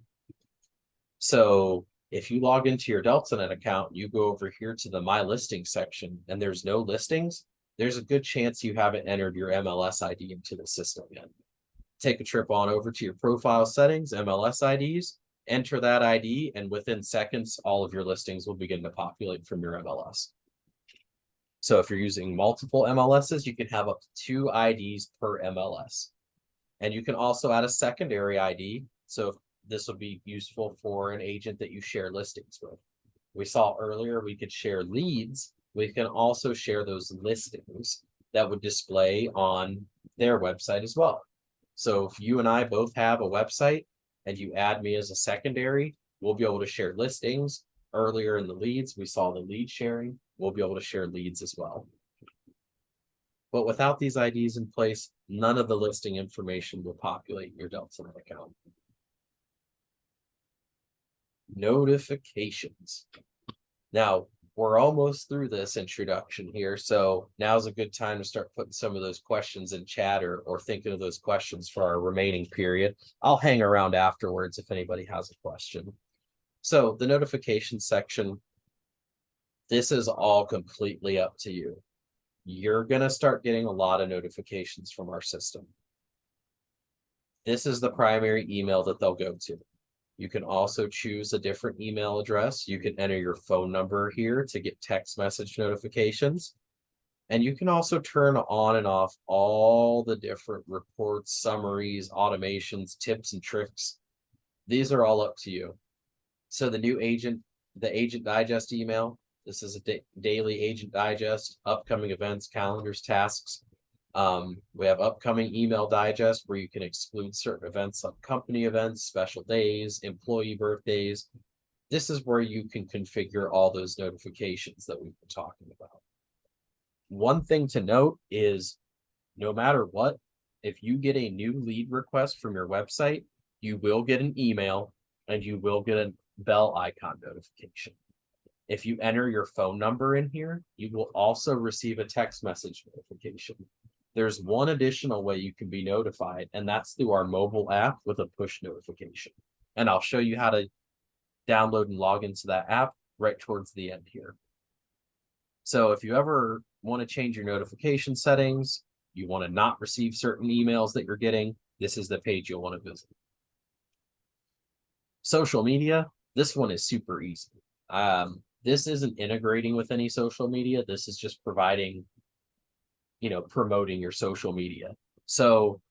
So if you log into your DeltaNet account, you go over here to the My Listings section and there's no listings, there's a good chance you haven't entered your MLS ID into the system yet. Take a trip on over to your profile settings, MLS IDs, enter that ID, and within seconds, all of your listings will begin to populate from your MLS. So if you're using multiple MLSs, you can have up to 2 IDs per MLS. And you can also add a secondary ID. So this will be useful for an agent that you share listings with. We saw earlier we could share leads. We can also share those listings that would display on their website as well. So if you and I both have a website and you add me as a secondary, we'll be able to share listings earlier in the leads, we saw the lead sharing. We'll be able to share leads as well. But without these IDs in place, none of the listing information will populate your DeltaNet account. Notifications. Now, we're almost through this introduction here, so now's a good time to start putting some of those questions in chat or thinking of those questions for our remaining period. I'll hang around afterwards if anybody has a question. So the notification section, this is all completely up to you. You're going to start getting a lot of notifications from our system. This is the primary email that they'll go to. You can also choose a different email address. You can enter your phone number here to get text message notifications. And you can also turn on and off all the different reports, summaries, automations, tips, and tricks. These are all up to you. So the new agent, the agent digest email, this is a daily agent digest, upcoming events, calendars, tasks. We have upcoming email digest where you can exclude certain events like company events, special days, employee birthdays. This is where you can configure all those notifications that we've been talking about. One thing to note is no matter what, if you get a new lead request from your website, you will get an email and you will get a bell icon notification. If you enter your phone number in here, you will also receive a text message notification. There's one additional way you can be notified, and that's through our mobile app with a push notification. And I'll show you how to download and log into that app right towards the end here. So if you ever want to change your notification settings, you want to not receive certain emails that you're getting, this is the page you'll want to visit. Social media, this one is super easy. This isn't integrating with any social media. This is just providing, promoting your social media. So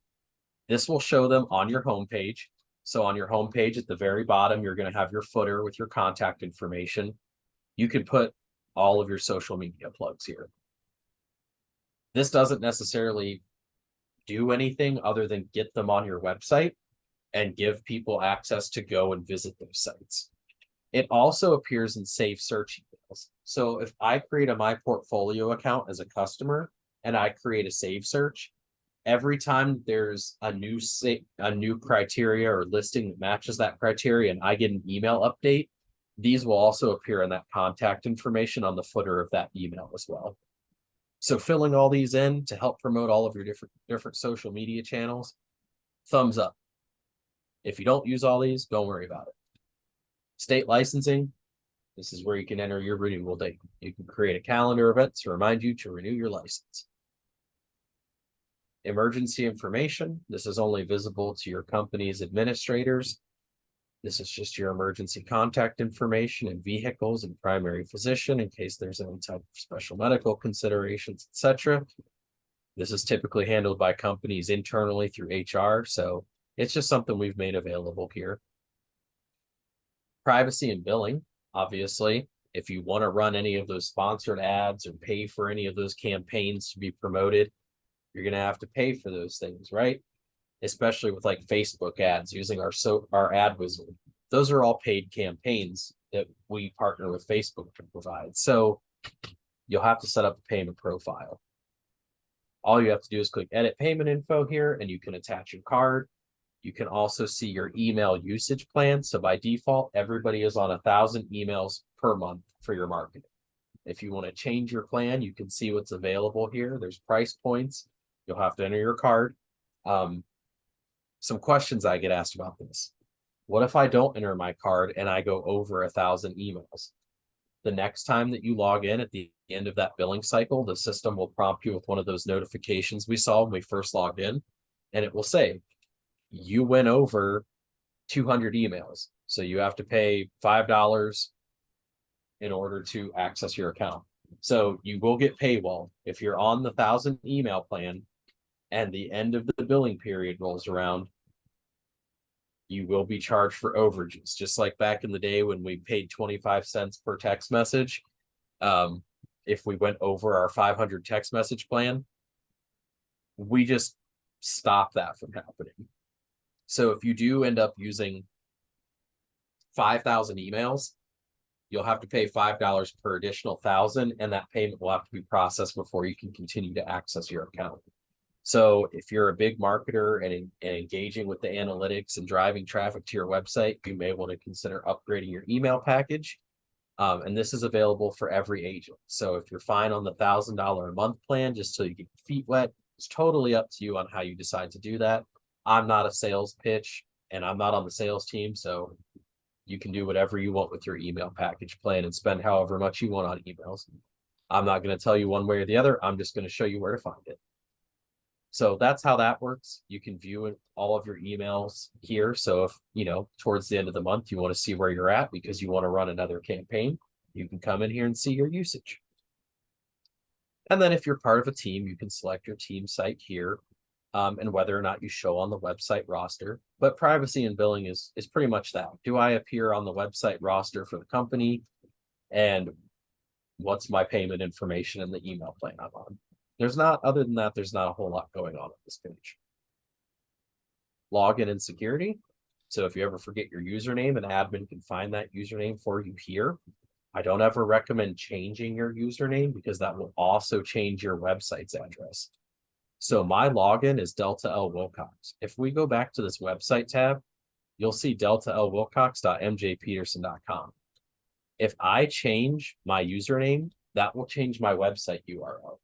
this will show them on your homepage. So on your homepage at the very bottom, you're going to have your footer with your contact information. You can put all of your social media plugs here. This doesn't necessarily do anything other than get them on your website and give people access to go and visit those sites. It also appears in saved search emails. So if I create a My Portfolio account as a customer and I create a save search, every time there's a new criteria or listing that matches that criteria and I get an email update, these will also appear in that contact information on the footer of that email as well. So filling all these in to help promote all of your different social media channels, thumbs up. If you don't use all these, don't worry about it. State licensing, this is where you can enter your renewal date. You can create a calendar event to remind you to renew your license. Emergency information, this is only visible to your company's administrators. This is just your emergency contact information and vehicles and primary physician in case there's any type of special medical considerations, etc. This is typically handled by companies internally through HR, so it's just something we've made available here. Privacy and billing, obviously, if you want to run any of those sponsored ads or pay for any of those campaigns to be promoted, you're going to have to pay for those things, right? Especially with like Facebook ads using our ad wizard. Those are all paid campaigns that we partner with Facebook to provide. So you'll have to set up a payment profile. All you have to do is click edit payment info here and you can attach your card. You can also see your email usage plan. So by default, everybody is on 1,000 emails per month for your marketing. If you want to change your plan, you can see what's available here. There's price points. You'll have to enter your card. Some questions I get asked about this. What if I don't enter my card and I go over 1,000 emails? The next time that you log in at the end of that billing cycle, the system will prompt you with one of those notifications we saw when we first logged in, and it will say, you went over 200 emails. So you have to pay $5 in order to access your account. So you will get paywalled. If you're on the 1,000 email plan and the end of the billing period rolls around, you will be charged for overages, just like back in the day when we paid 25 cents per text message. If we went over our 500 text message plan, we just stop that from happening. So if you do end up using 5,000 emails, you'll have to pay $5 per additional 1,000, and that payment will have to be processed before you can continue to access your account. So if you're a big marketer and engaging with the analytics and driving traffic to your website, you may want to consider upgrading your email package. And this is available for every agent. So if you're fine on the $1,000 a month plan, just till you get your feet wet, it's totally up to you on how you decide to do that. I'm not a sales pitch and I'm not on the sales team, so you can do whatever you want with your email package plan and spend however much you want on emails. I'm not going to tell you one way or the other. I'm just going to show you where to find it. So that's how that works. You can view all of your emails here. So if, towards the end of the month, you want to see where you're at because you want to run another campaign, you can come in here and see your usage. And then if you're part of a team, you can select your team site here and whether or not you show on the website roster. But privacy and billing is pretty much that. Do I appear on the website roster for the company? And what's my payment information and the email plan I'm on? Other than that, there's not a whole lot going on this page. Login and security. So if you ever forget your username, an admin can find that username for you here. I don't ever recommend changing your username because that will also change your website's address. So my login is Delta L Wilcox. If we go back to this website tab, you'll see deltalwilcox.mjpeterson.com. If I change my username, that will change my website URL.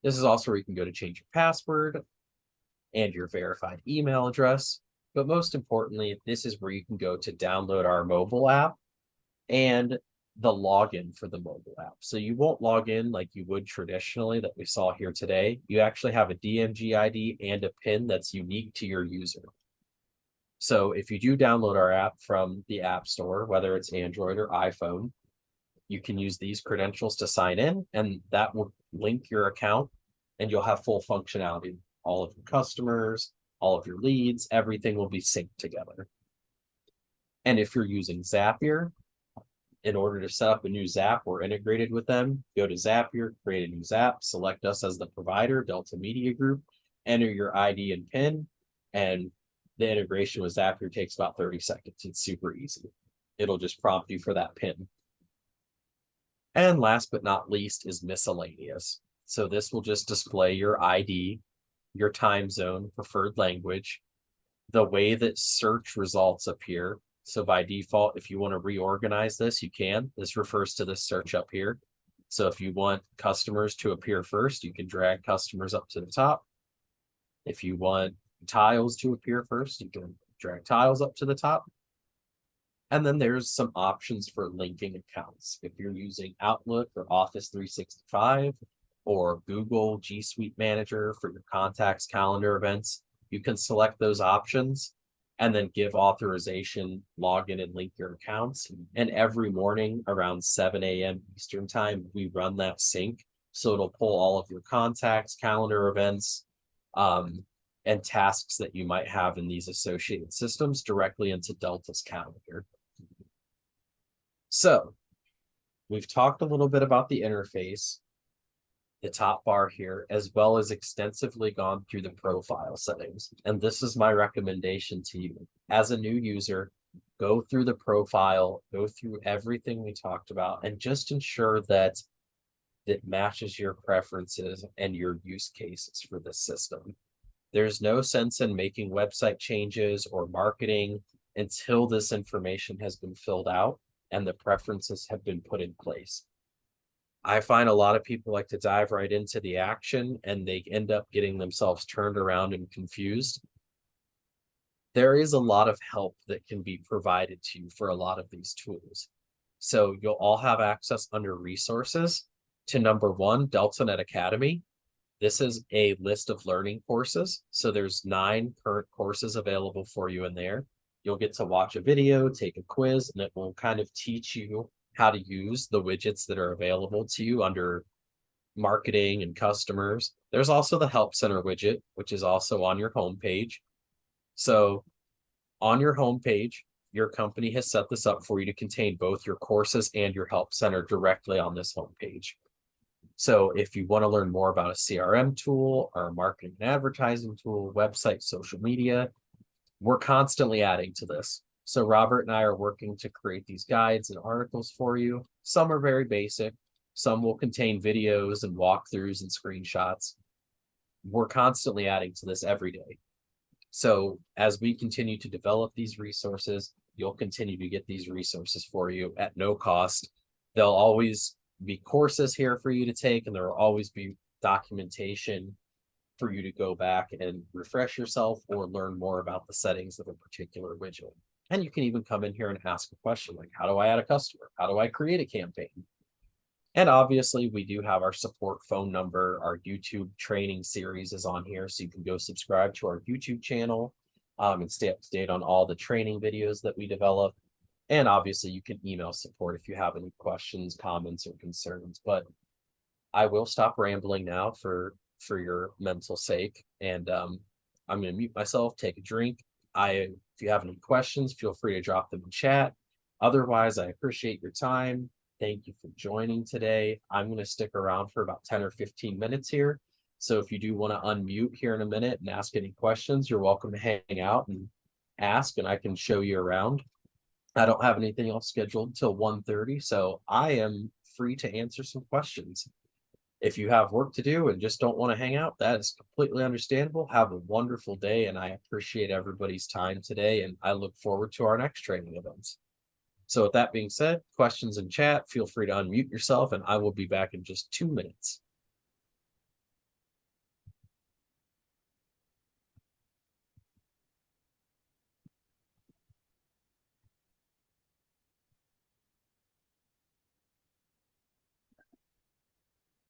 This is also where you can go to change your password and your verified email address. But most importantly, this is where you can go to download our mobile app and the login for the mobile app. So you won't log in like you would traditionally that we saw here today. You actually have a DMG ID and a PIN that's unique to your user. So if you do download our app from the App Store, whether it's Android or iPhone, you can use these credentials to sign in, and that will link your account and you'll have full functionality. All of your customers, all of your leads, everything will be synced together. And if you're using Zapier, in order to set up a new Zap or integrated with them, go to Zapier, create a new Zap, select us as the provider, Delta Media Group, enter your ID and PIN, and the integration with Zapier takes about 30 seconds. It's super easy. It'll just prompt you for that PIN. And last but not least is Miscellaneous. So this will just display your ID, your time zone, preferred language, the way that search results appear. So by default, if you want to reorganize this, you can. This refers to this search up here. So if you want customers to appear first, you can drag customers up to the top. If you want tiles to appear first, you can drag tiles up to the top. And then there's some options for linking accounts. If you're using Outlook or Office 365 or Google G Suite Manager for your contacts, calendar events, you can select those options and then give authorization, log in and link your accounts. And every morning around 7 a.m. Eastern time, we run that sync. So it'll pull all of your contacts, calendar events, and tasks that you might have in these associated systems directly into Delta's calendar. So we've talked a little bit about the interface, the top bar here, as well as extensively gone through the profile settings. And this is my recommendation to you. As a new user, go through the profile, go through everything we talked about, and just ensure that it matches your preferences and your use cases for the system. There's no sense in making website changes or marketing until this information has been filled out and the preferences have been put in place. I find a lot of people like to dive right into the action and they end up getting themselves turned around and confused. There is a lot of help that can be provided to you for a lot of these tools. So you'll all have access under resources to number one, DeltaNet Academy. This is a list of learning courses. So there's 9 current courses available for you in there. You'll get to watch a video, take a quiz, and it will kind of teach you how to use the widgets that are available to you under marketing and customers. There's also the Help Center widget, which is also on your homepage. So on your homepage, your company has set this up for you to contain both your courses and your Help Center directly on this homepage. So if you want to learn more about a CRM tool or a marketing and advertising tool, website, social media, we're constantly adding to this. So Robert and I are working to create these guides and articles for you. Some are very basic. Some will contain videos and walkthroughs and screenshots. We're constantly adding to this every day. So as we continue to develop these resources, you'll continue to get these resources for you at no cost. There'll always be courses here for you to take, and there will always be documentation for you to go back and refresh yourself or learn more about the settings of a particular widget. And you can even come in here and ask a question like, how do I add a customer? How do I create a campaign? And obviously, we do have our support phone number. Our YouTube training series is on here, so you can go subscribe to our YouTube channel and stay up to date on all the training videos that we develop. And obviously, you can email support if you have any questions, comments, or concerns. But I will stop rambling now for your mental sake, and I'm going to mute myself, take a drink. If you have any questions, feel free to drop them in chat. Otherwise, I appreciate your time. Thank you for joining today. I'm going to stick around for about 10 or 15 minutes here. So if you do want to unmute here in a minute and ask any questions, you're welcome to hang out and ask, and I can show you around. I don't have anything else scheduled until 1:30, so I am free to answer some questions. If you have work to do and just don't want to hang out, that is completely understandable. Have a wonderful day, and I appreciate everybody's time today, and I look forward to our next training events. So with that being said, questions in chat, feel free to unmute yourself, and I will be back in just 2 minutes.